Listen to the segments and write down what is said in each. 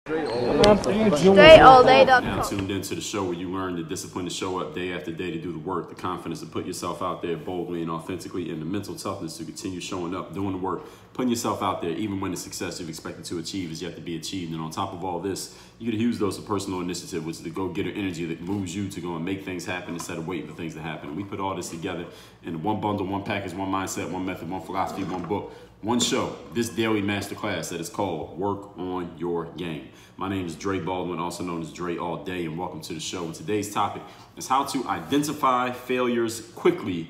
DreAllDay.com. Now tuned into the show where you learn the discipline to show up day after day to do the work, the confidence to put yourself out there boldly and authentically, and the mental toughness to continue showing up, doing the work, putting yourself out there even when the success you've expected to achieve is yet to be achieved. And on top of all this, you get a huge dose of personal initiative, which is the go-getter energy that moves you to go and make things happen instead of waiting for things to happen. And we put all this together in one bundle, one package, one mindset, one method, one philosophy, one book, one show, this daily masterclass that is called Work on Your Game. My name is Dre Baldwin, also known as Dre All Day, and welcome to the show. And today's topic is how to identify failures quickly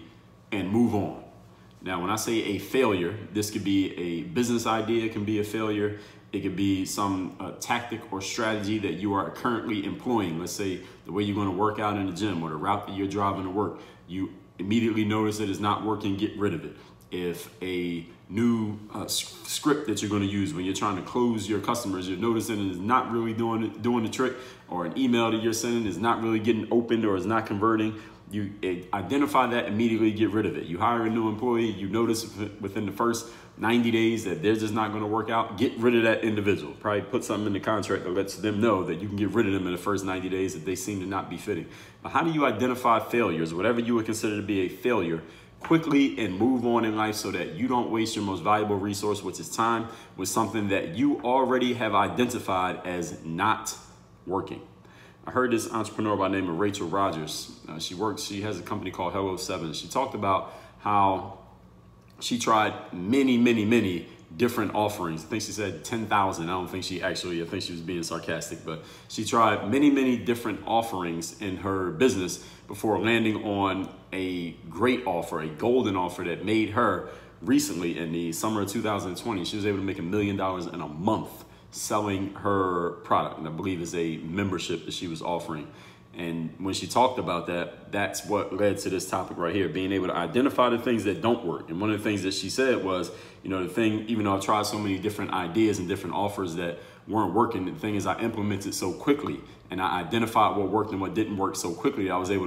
and move on. Now, when I say a failure, this could be a business idea, it can be a failure. It could be some tactic or strategy that you are currently employing. Let's say the way you're going to work out in the gym or the route that you're driving to work. You immediately notice that it's not working, get rid of it. If a new script that you're going to use when you're trying to close your customers, you're noticing it is not really doing the trick, or an email that you're sending is not really getting opened or is not converting, you identify that immediately, get rid of it. You hire a new employee, you notice within the first 90 days that they're just not going to work out, get rid of that individual. Probably put something in the contract that lets them know that you can get rid of them in the first 90 days if they seem to not be fitting. But how do you identify failures, whatever you would consider to be a failure, quickly and move on in life so that you don't waste your most valuable resource, which is time, with something that you already have identified as not working? I heard this entrepreneur by the name of Rachel Rogers. She has a company called Hello 7. She talked about how she tried many different offerings. I think she said 10,000. I think she was being sarcastic, but she tried many different offerings in her business before landing on a great offer, a golden offer that made her recently in the summer of 2020. She was able to make $1 million in a month selling her product, and I believe it's a membership that she was offering. And when she talked about that, that's what led to this topic right here, being able to identify the things that don't work. And one of the things that she said was, even though I tried so many different ideas and different offers that weren't working, the thing is I implemented so quickly and I identified what worked and what didn't work so quickly that I was able